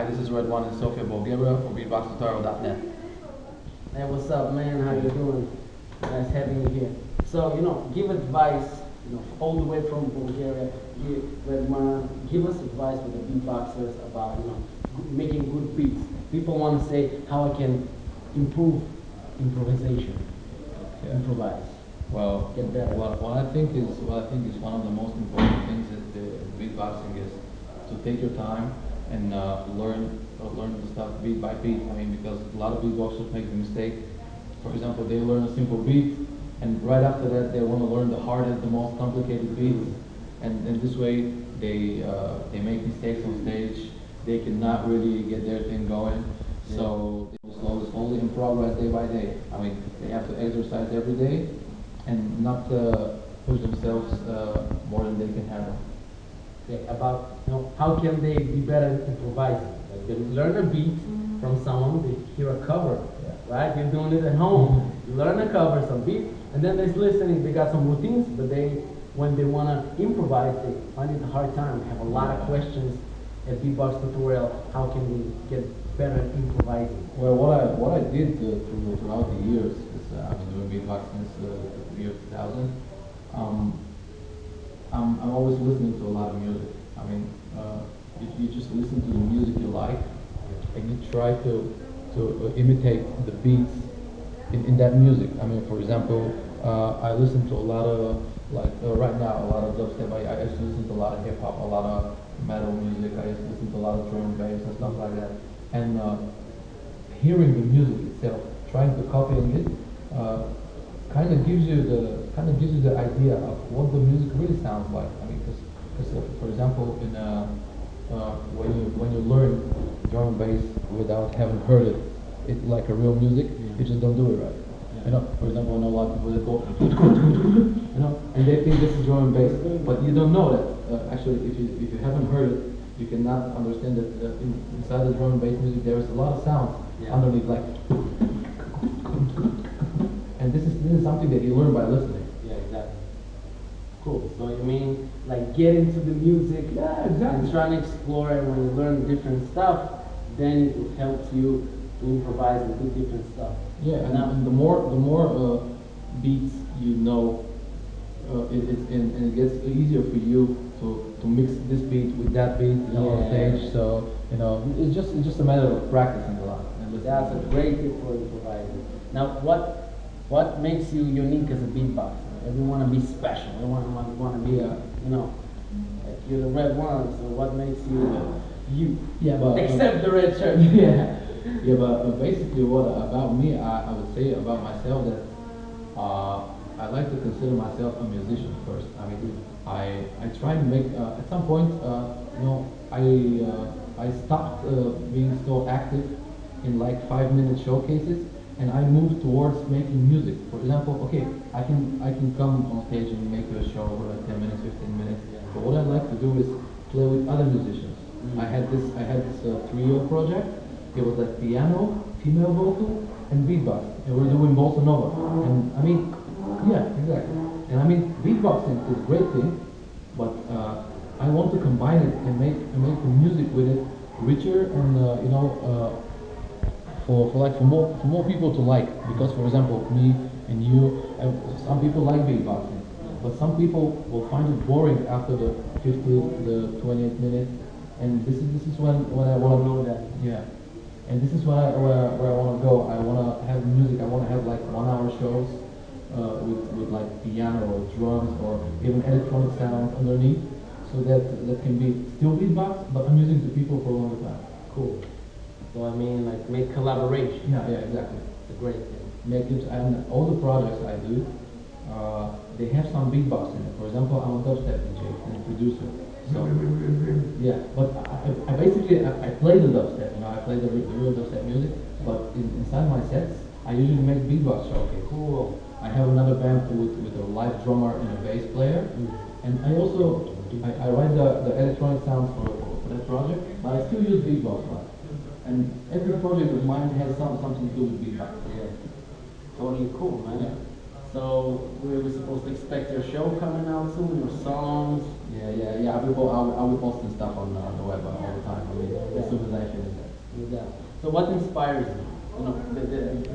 Hi, this is Red One in Sofia, Bulgaria for beatboxtutorial.net. Hey, what's up, man? How you doing? Nice having you here. So, give advice, all the way from Bulgaria. Red One, give us advice with the beatboxers about, making good beats. People want to say how I can improve improvisation. Yeah. Improvise. Well, Get better. what I think is one of the most important things that the beatboxing is to take your time and learn the stuff beat by beat. I mean, because a lot of beatboxers make the mistake. For example, they learn a simple beat, and right after that they want to learn the hardest, the most complicated beats, and this way they make mistakes on stage. They cannot really get their thing going. Yeah. So slowly in progress day by day. I mean, they have to exercise every day and not push themselves more than they can handle. Okay, about how can they be better at improvising? Like they learn a beat from someone, they hear a cover, right? You're doing it at home. You learn a cover, some beat, and then they're listening. They got some routines, but when they want to improvise, they find it a hard time. They have a lot of questions at Beatbox tutorial. How can we get better at improvising? Well, what I did throughout the years is I've been doing beatbox since the year 2000. I'm always listening to a lot of music. I mean, you just listen to the music you like, and you try to imitate the beats in that music. I mean, for example, I listen to a lot of right now a lot of dubstep. I used to listen to a lot of hip hop, a lot of metal music. I used to listen to a lot of drum and bass and stuff like that. And hearing the music itself, trying to copy it, kind of gives you the idea of what the music really sounds like. I mean, because for example, when you learn drum and bass without having heard it, it's like a real music. You just don't do it right. For example, I know a lot of people that go, and they think this is drum and bass, but you don't know that. Actually, if you haven't heard it, you cannot understand that inside the drum and bass music there is a lot of sounds underneath, like. And this is something that you learn by listening. Yeah, exactly. Cool. So you mean like get into the music, and try to explore it. When you learn different stuff, then it helps you to improvise and do different stuff. Yeah, and the more beats you know, it gets easier for you to mix this beat with that beat on stage. So it's just a matter of practicing a lot. That's a great tip for improvising. Now, what makes you unique as a beatboxer? Everyone want to be special. Everyone want to be like you're the red one. So what makes you you? Yeah, but except the red shirt. Yeah, but basically, what about me? I would say about myself that I like to consider myself a musician first. I mean, I try to make at some point, I stopped being so active in like 5-minute showcases, and I moved towards making music. For example, okay, I can come on stage and make a show for like 10 minutes, 15 minutes. But what I like to do is play with other musicians. I had this trio project. It was like piano, female vocal, and beatbox. And we're doing bossa nova. And I mean, yeah, exactly. And I mean, beatboxing is a great thing, but I want to combine it and make the music with it richer and for more people to like. Because for example, me and you, some people like beatboxing, but some people will find it boring after the 50th, the 20th minute. And this is when I want to know that. Yeah. And this is where I want to go. I want to have music. I want to have like 1-hour shows with like piano or drums or even electronic sounds underneath, so that can be still beatbox, but I'm using the people for a longer time. Cool. So I mean, like make collaboration. Yeah, exactly. It's a great thing. Make it, and all the projects I do, they have some beatbox in it. For example, I'm a dubstep DJ and producer. So yeah, but I basically I play the dubstep. I play the real dubstep music. But inside my sets, I usually make beatbox showcase. Cool. I have another band with a live drummer and a bass player, and I also I write the electronic sounds for that project. But I still use beatbox a lot. And every project of mine has something to do with beatbox. Yeah. Totally cool, man. Yeah. So we're supposed to expect your show coming out soon, your songs. Yeah. I'll be posting stuff on the web all the time. I mean, as soon as I finish that. Yeah. So what inspires you? You know,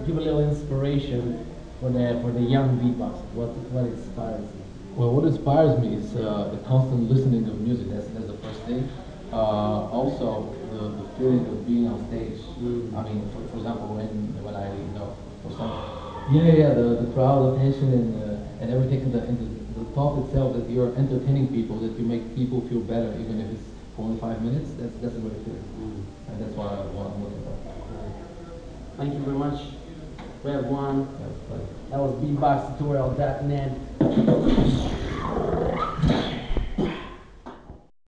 give a little inspiration for the young beatboxer. What inspires you? Well, what inspires me is the constant listening of music. That's the first thing. Also, the feeling of being on stage. I mean, for example, when I for some the crowd attention and everything in the talk itself that you're entertaining people, that you make people feel better, even if it's for only 5 minutes. That's a great feeling, and that's what I'm looking for. Thank you very much. We have one. Yeah, That was beatboxtutorial.net.